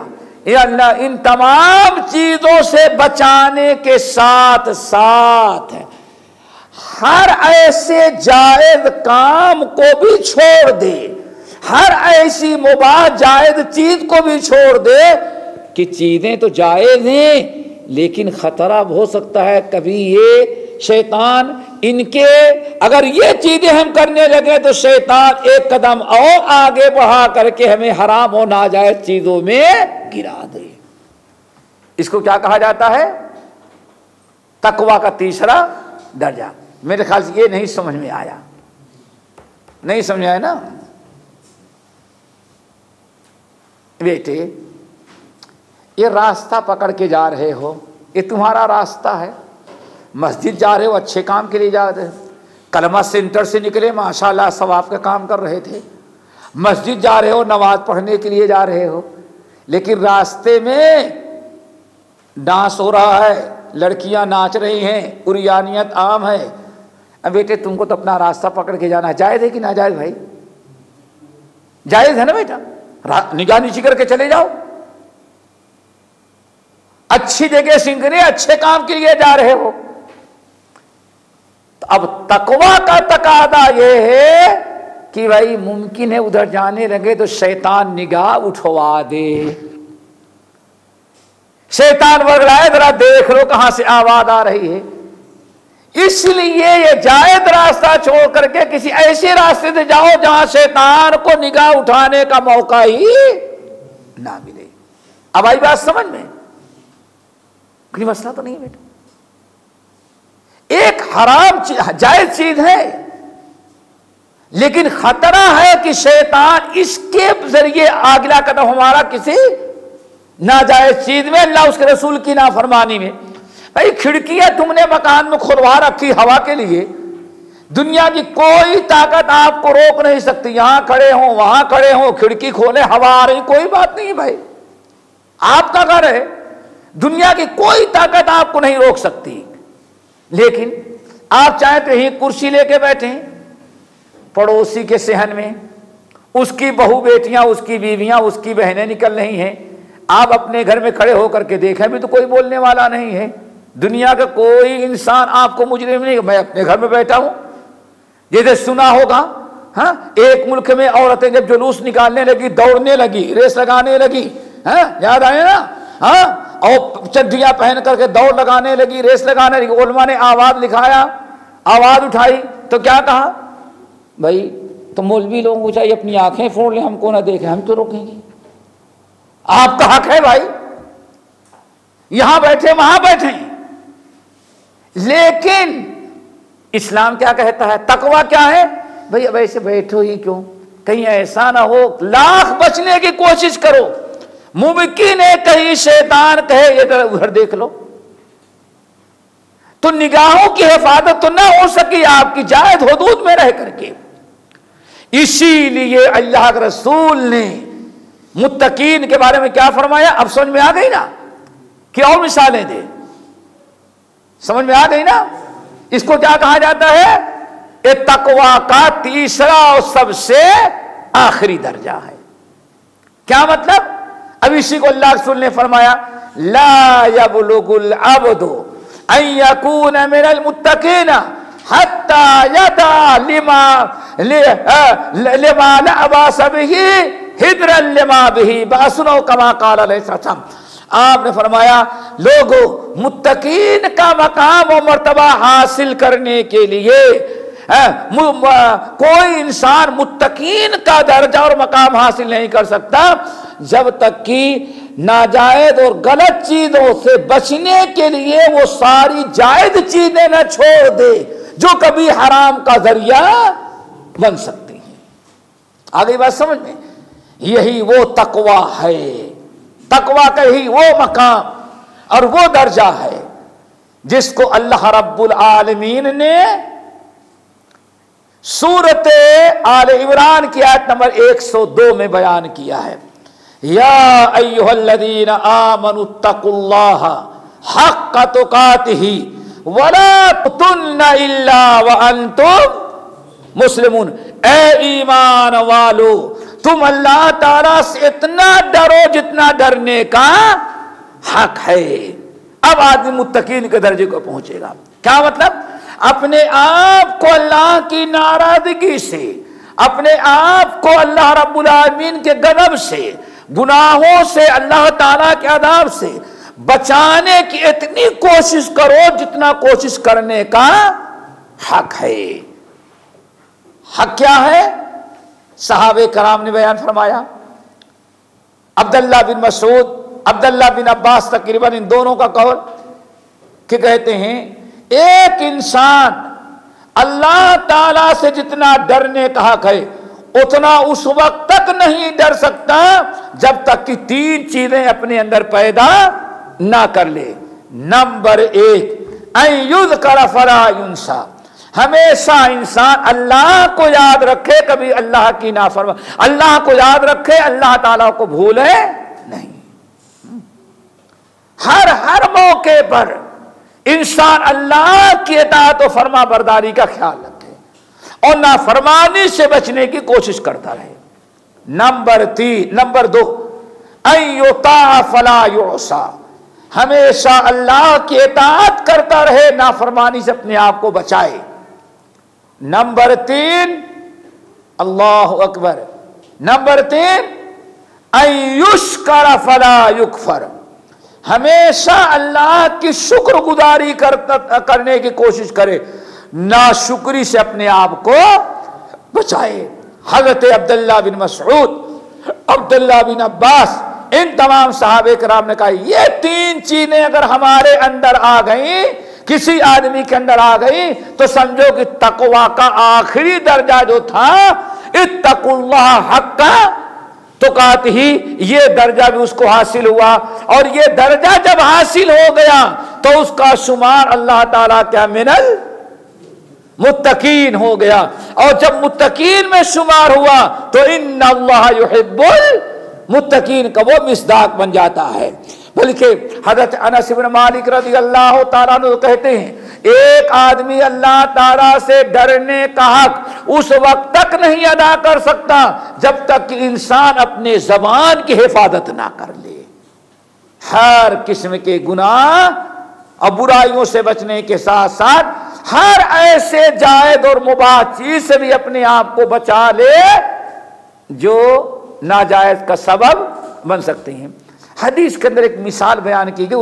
اللہ ان تمام چیزوں سے بچانے کے ساتھ ساتھ ہر ایسے جائز کام کو بھی چھوڑ دے، ہر ایسی مباح جائز چیز کو بھی چھوڑ دے کہ چیزیں تو جائز ہیں لیکن خطرہ ہو سکتا ہے کبھی یہ شیطان ان کے اگر یہ چیزیں ہم کرنے لگے تو شیطان ایک قدم اور آگے بڑھا کر کے ہمیں حرام و ناجائز چیزوں میں گرا دے. اس کو کیا کہا جاتا ہے؟ تقویٰ کا تیسرا درجہ. میرے خیال سے یہ نہیں سمجھ میں آیا، نہیں سمجھ آیا نا بیٹے؟ یہ راستہ پکڑ کے جا رہے ہو، یہ تمہارا راستہ ہے. مسجد جا رہے ہو، اچھے کام کے لیے جا رہے ہو. کلمہ سینٹر سے نکلے ماشاءاللہ ثواب کا کام کر رہے تھے. مسجد جا رہے ہو، نماز پڑھنے کے لیے جا رہے ہو، لیکن راستے میں ڈانس ہو رہا ہے، لڑکیاں ناچ رہی ہیں، عریانیت عام ہے، اب بیٹے تم کو تو اپنا راستہ پکڑ کے جانا ہے، جائز ہے کہ ناجائز بھائی؟ جائز ہے نا بیٹا، نگاہ نیچی کر کے چلے جاؤ، اچھی جگہ سنگھنے اچھے کام کے لیے جا رہے ہو۔ تو اب تقویٰ کا تقاضا یہ ہے کہ بھائی ممکن ہے ادھر جانے لگے تو شیطان نگاہ اٹھوا دے، شیطان ورگلائے ذرا دیکھ لو کہاں سے آواز آ رہی ہے، اس لیے یہ جائز راستہ چھوڑ کر کے کسی ایسے راستے سے جاؤ جہاں شیطان کو نگاہ اٹھانے کا موقع ہی نہ ملے۔ اب آئی بات سمجھ میں؟ کوئی مسئلہ تو نہیں بیٹا، ایک حرام جائز چیز ہے لیکن خطرہ ہے کہ شیطان اس کے ذریعے اگلا قدم ہمارا کسی ناجائز چیز میں، اللہ اس کے رسول کی نافرمانی میں۔ بھائی کھڑکیاں تم نے مکان میں کھلوا رکھی ہوا کے لیے، دنیا کی کوئی طاقت آپ کو روک نہیں سکتی، یہاں کھڑے ہوں وہاں کھڑے ہوں کھڑکی کھولے ہوا آ رہی، کوئی بات نہیں بھائی، آپ کا گھر ہے، دنیا کی کوئی طاقت آپ کو نہیں روک سکتی۔ لیکن آپ چاہیں تو یہیں کرسی لے کے بیٹھیں، پڑوسی کے صحن میں اس کی بہو بیٹیاں، اس کی بیویاں، اس کی بہنیں نکل رہی ہیں، آپ اپنے گھر میں کھڑے ہو کر کے دیکھیں بھی تو کوئی بولنے والا نہیں ہے، دنیا کا کوئی انسان آپ کو مجرم نہیں۔ میں اپنے گھر میں بیٹھا ہوں، جیسے سنا ہوگا ہاں ایک ملک میں عورتیں جب جلوس نکالنے لگی، دوڑنے لگی، ریس لگانے لگی، ہاں یاد آئے نا، ہاں اور چڈیاں پہن کر کے دوڑ لگانے لگی، ریس لگانے لگی، علماء نے آواز لکھایا، آواز اٹھائی تو کیا کہا؟ بھائی تو مولوی لوگوں کو چاہیے اپنی آنکھیں پھوڑ لیں، ہم کو نہ دیکھیں، ہم تو روکیں گے، آپ کا حق ہے بھائی، یہاں بیٹھے وہاں بیٹھے۔ لیکن اسلام کیا کہتا ہے؟ تقویٰ کیا ہے؟ بھائی اب ایسے بیٹھو ہی کیوں، کہیں ایسا نہ ہو، لاکھ بچنے کی کوشش کرو، ممکن ہے کہیں شیطان کہے ادھر ادھر دیکھ لو، تو نگاہوں کی حفاظت تو نہ ہو سکی آپ کی جائز حدود میں رہ کر کے۔ اسی لیے اللہ کے رسول نے متقین کے بارے میں کیا فرمایا؟ اب سمجھ میں آ گئی نا؟ کہ اور مثالیں دے، سمجھ میں آ گئی نا؟ اس کو کیا کہا جاتا ہے؟ یہ تقویٰ کا تیسرا اور سب سے آخری درجہ ہے۔ کیا مطلب؟ اب اسی کو اللہ رسول نے فرمایا لا یبلغ العبد ان یکون من المتقین حتی یدع لما لا باس به ہدرا لما به باس کما قال علیہ السلام۔ آپ نے فرمایا لوگوں متقین کا مقام و مرتبہ حاصل کرنے کے لیے کوئی انسان متقین کا درجہ اور مقام حاصل نہیں کر سکتا جب تک کہ ناجائز اور غلط چیزوں سے بچنے کے لیے وہ ساری جائز چیزیں نہ چھوڑ دے جو کبھی حرام کا ذریعہ بن سکتی ہیں۔ آگے بات سمجھ میں؟ یہی وہ تقویٰ ہے، تقویٰ کا ہی وہ مقام اور وہ درجہ ہے جس کو اللہ رب العالمین نے سورت آل عمران کی آیت نمبر 102 میں بیان کیا ہے۔ یا ایھا الذین آمنوا اتقوا اللہ حق تقاتہ ولا تموتن الا وانتم مسلمون۔ اے ایمان والو تم اللہ تعالیٰ سے اتنا ڈرو جتنا ڈرنے کا حق ہے۔ اب آدمی متقین کے درجے کو پہنچے گا۔ کیا مطلب؟ اپنے آپ کو اللہ کی ناراضگی سے، اپنے آپ کو اللہ رب العالمین کے غضب سے، گناہوں سے، اللہ تعالیٰ کے عذاب سے بچانے کی اتنی کوشش کرو جتنا کوشش کرنے کا حق ہے۔ حق کیا ہے؟ صحابہ کرام نے بیان فرمایا، عبداللہ بن مسعود، عبداللہ بن عباس، تقریباً ان دونوں کا قول کہ کہتے ہیں ایک انسان اللہ تعالی سے جتنا ڈرنے کا حق ہے اتنا اس وقت تک نہیں ڈر سکتا جب تک کہ تین چیزیں اپنے اندر پیدا نہ کر لے۔ نمبر 1 ان یذکر فلا ینسیٰ، ہمیشہ انسان اللہ کو یاد رکھے، کبھی اللہ کی نافرمانی، اللہ کو یاد رکھے، اللہ تعالیٰ کو بھولے نہیں۔ ہر موقع پر انسان اللہ کی اطاعت و فرما برداری کا خیال رکھے اور نافرمانی سے بچنے کی کوشش کرتا رہے۔ نمبر 2 ان یطاع فلا یعصى، ہمیشہ اللہ کی اطاعت کرتا رہے، نافرمانی سے اپنے آپ کو بچائے۔ نمبر 3 اللہ اکبر، نمبر 3 ان یشکر فلا یکفر، ہمیشہ اللہ کی شکر گزاری کرنے کی کوشش کرے، ناشکری سے اپنے آپ کو بچائے۔ حضرت عبداللہ بن مسعود، عبداللہ بن عباس، ان تمام صحابہ کرام نے کہا یہ 3 چیزیں اگر ہمارے اندر آ گئیں، کسی آدمی کے اندر آ گئی، تو سمجھو کہ تقوی کا آخری درجہ جو تھا اتقوا اللہ حق تقاتہ، یہ درجہ بھی اس کو حاصل ہوا، اور یہ درجہ جب حاصل ہو گیا تو اس کا شمار اللہ تعالیٰ کیا من متقین ہو گیا، اور جب متقین میں شمار ہوا تو ان اللہ یحب المتقین کا وہ مصداق بن جاتا ہے۔ بلکہ حضرت انس بن مالک رضی اللہ تعالیٰ عنہ کہتے ہیں ایک آدمی اللہ تعالیٰ سے ڈرنے کا حق اس وقت تک نہیں ادا کر سکتا جب تک کہ انسان اپنے زبان کی حفاظت نہ کر لے۔ ہر قسم کے گناہ اور برائیوں سے بچنے کے ساتھ ساتھ ہر ایسے جائز اور مباح چیز سے بھی اپنے آپ کو بچا لے جو ناجائز کا سبب بن سکتے ہیں۔ حدیث کے اندر ایک مثال بیان کی گئی،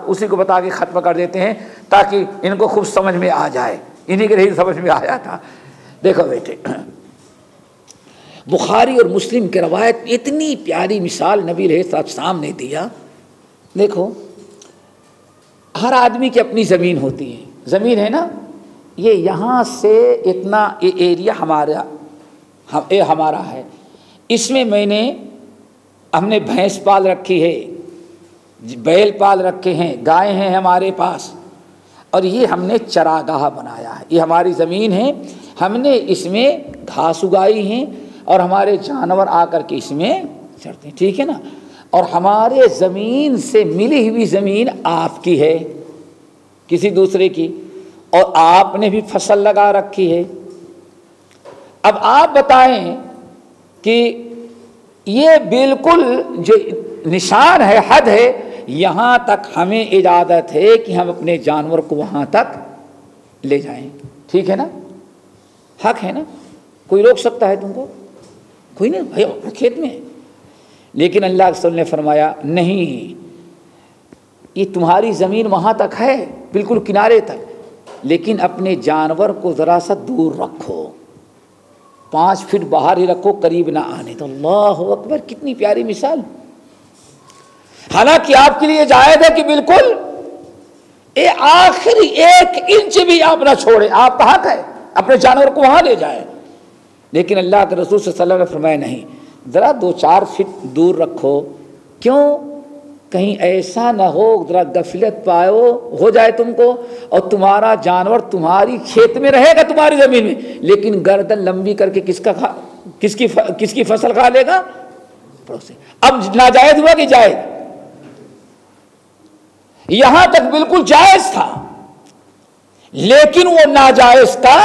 اسی کو بتا کے ختم کر دیتے ہیں تاکہ ان کو خوب سمجھ میں آ جائے، انہی کے رہی سمجھ میں آیا تھا۔ دیکھو بیٹے، بخاری اور مسلم کی روایت اتنی پیاری مثال نبی علیہ السلام نے دیا۔ دیکھو، ہر آدمی کی اپنی زمین ہوتی ہے، زمین ہے نا، یہ یہاں سے اتنا یہ ایریا ہمارا ہے، اس میں ہم نے بھینس پال رکھی ہے، بیل پال رکھے ہیں، گائے ہیں ہمارے پاس، اور یہ ہم نے چراگاہ بنایا ہے، یہ ہماری زمین ہے، ہم نے اس میں گھاس اگائی ہیں اور ہمارے جانور آ کر کے اس میں چرتے ہیں، ٹھیک ہے نا، اور ہمارے زمین سے ملی ہوئی زمین آپ کی ہے، کسی دوسرے کی، اور آپ نے بھی فصل لگا رکھی ہے۔ اب آپ بتائیں کہ یہ بالکل جو نشان ہے، حد ہے، یہاں تک ہمیں اجازت ہے کہ ہم اپنے جانور کو وہاں تک لے جائیں، ٹھیک ہے نا، حق ہے نا، کوئی روک سکتا ہے تم کو؟ کوئی نہیں، بھائی اپنے کھیت میں ہے۔ لیکن اللہ کے رسول نے فرمایا نہیں، یہ تمہاری زمین وہاں تک ہے، بالکل کنارے تک، لیکن اپنے جانور کو ذرا سا دور رکھو، 5 فٹ باہر ہی رکھو، قریب نہ آنے تو۔ اللہ اکبر، کتنی پیاری مثال۔ حالانکہ آپ کے لیے جائز ہے کہ بالکل آخری 1 انچ بھی آپ نہ چھوڑیں، آپ کا حق ہے اپنے جانور کو وہاں لے جائیں، لیکن اللہ کے رسول صلی اللہ علیہ وسلم نے فرمایا نہیں، ذرا 2-4 فٹ دور رکھو۔ کیوں؟ کہیں ایسا نہ ہو ذرا غفلت پاؤ ہو جائے تم کو، اور تمہارا جانور تمہاری کھیت میں رہے گا، تمہاری زمین میں، لیکن گردن لمبی کر کے کس کی فصل کھا لے گا؟ پڑوسی۔ اب ناجائز ہوا کہ جائز؟ یہاں تک بالکل جائز تھا، لیکن وہ ناجائز کا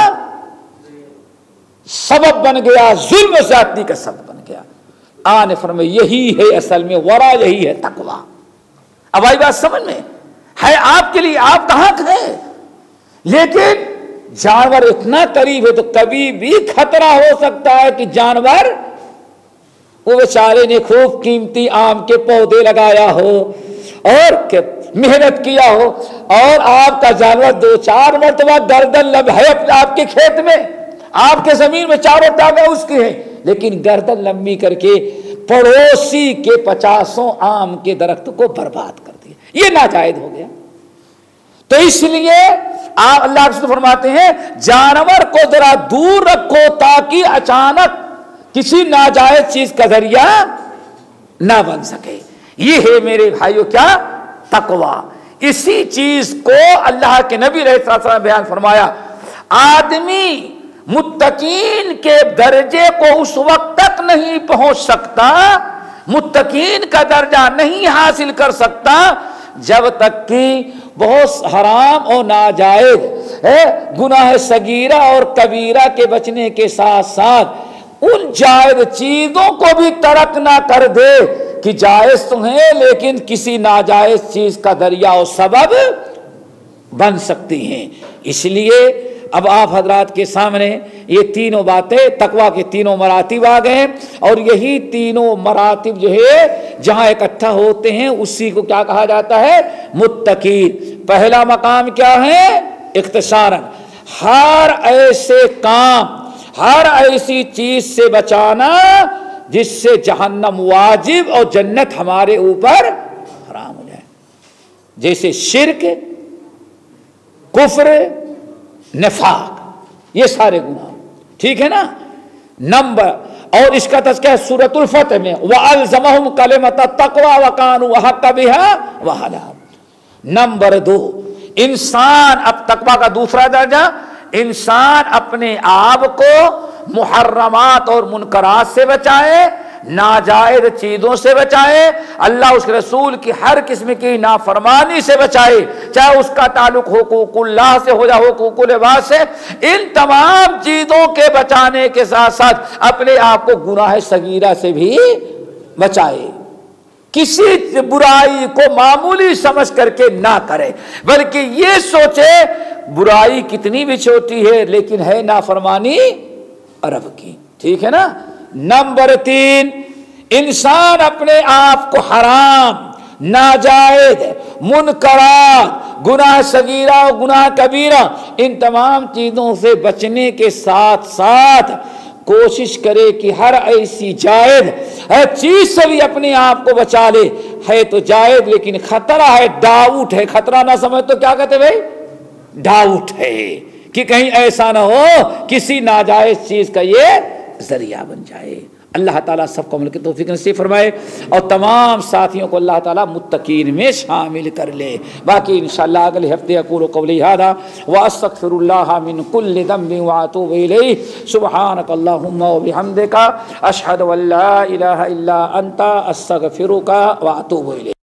سبب بن گیا، ظلم و زیادتی کا سبب بن گیا۔ آنے فرمائے یہی ہے اصل میں ورا، یہی ہے تقویٰ۔ اب آئی بات سمجھ میں ہے؟ آپ کے لیے آپ کا حق ہے، لیکن جانور اتنا قریب ہے تو کبھی بھی خطرہ ہو سکتا ہے کہ جانور، وہ بیچارے نے خوب قیمتی آم کے پودے لگایا ہو اور محنت کیا ہو، اور آپ کا جانور 2-4 مرتبہ گردن لب ہے آپ کے کھیت میں، آپ کے زمین میں چاروں ٹانگیں اس کی ہیں، لیکن گردن لمبی کر کے پڑوسی کے 50 آم کے درخت کو برباد کر دیا، یہ ناجائز ہو گیا۔ تو اس لیے آپ اللہ کے فرماتے ہیں جانور کو ذرا دور رکھو تاکہ اچانک کسی ناجائز چیز کا ذریعہ نہ بن سکے۔ یہ ہے میرے بھائیو کیا؟ تقویٰ۔ اسی چیز کو اللہ کے نبی علیہ الصلوۃ والسلام بیان فرمایا، آدمی متقین کے درجے کو اس وقت تک نہیں پہنچ سکتا، متقین کا درجہ نہیں حاصل کر سکتا جب تک کہ بہت حرام اور ناجائز گناہ صغیرہ اور کبیرہ کے بچنے کے ساتھ ساتھ ان جائز چیزوں کو بھی ترک نہ کر دے کہ جائز تو ہیں لیکن کسی ناجائز چیز کا ذریعہ اور سبب بن سکتی ہیں۔ اس لیے اب آپ حضرات کے سامنے یہ تینوں باتیں تقویٰ کے تینوں مراتب آ گئے، اور یہی تینوں مراتب جو ہے جہاں اکٹھا ہوتے ہیں اسی کو کیا کہا جاتا ہے؟ متقین۔ پہلا مقام کیا ہے؟ اختصاراً ہر ایسے کام، ہر ایسی چیز سے بچانا جس سے جہنم واجب اور جنت ہمارے اوپر حرام ہو جائے، جیسے شرک، کفر، نفاق، یہ سارے گناہ، ٹھیک ہے نا؟ نمبر، اور اس کا تذکرہ سورۃ الفتح میں وَأَلْزَمَهُمْ كَلِمَةَ التَّقْوَىٰ وَكَانُوا أَحَقَّ بِهَا وَأَهْلَهَا۔ نمبر 2، انسان، اب تقویٰ کا دوسرا درجہ، انسان اپنے آپ کو محرمات اور منکرات سے بچائے، ناجائز چیزوں سے بچائے، اللہ اس کے رسول کی ہر قسم کی نافرمانی سے بچائے، چاہے اس کا تعلق حقوق اللہ سے ہو یا حقوق العباد سے، ان تمام چیزوں کے بچانے کے ساتھ ساتھ اپنے آپ کو گناہ صغیرہ سے بھی بچائے۔ کسی برائی کو معمولی سمجھ کر کے نہ کرے، بلکہ یہ سوچے برائی کتنی بھی چھوٹی ہے لیکن ہے نافرمانی عرب کی، ٹھیک ہے نا؟ نمبر 3، انسان اپنے آپ کو حرام، ناجائز، منکرات، گناہ صغیرہ اور گناہ کبیرہ، ان تمام چیزوں سے بچنے کے ساتھ ساتھ کوشش کرے کہ ہر ایسی جائز چیز سے بھی اپنے آپ کو بچا لے۔ ہے تو جائز لیکن خطرہ ہے، ڈاؤٹ ہے، خطرہ نہ سمجھ تو کیا کہتے بھائی؟ ڈاؤٹ ہے کہ کہیں ایسا نہ ہو کسی ناجائز چیز کا یہ ذریعہ بن جائے۔ اللہ تعالیٰ سب کو عمل کی توفیق نصیب فرمائے اور تمام ساتھیوں کو اللہ تعالیٰ متقین میں شامل کر لے۔ باقی انشاءاللہ اگلے ہفتے اقول قولی ھذا واستغفر اللہ من کل ذنب واتوب الیہ۔ سبحانک اللہم وبحمدک اشہد ان لا الہ الا انت استغفرک واتوب الیک۔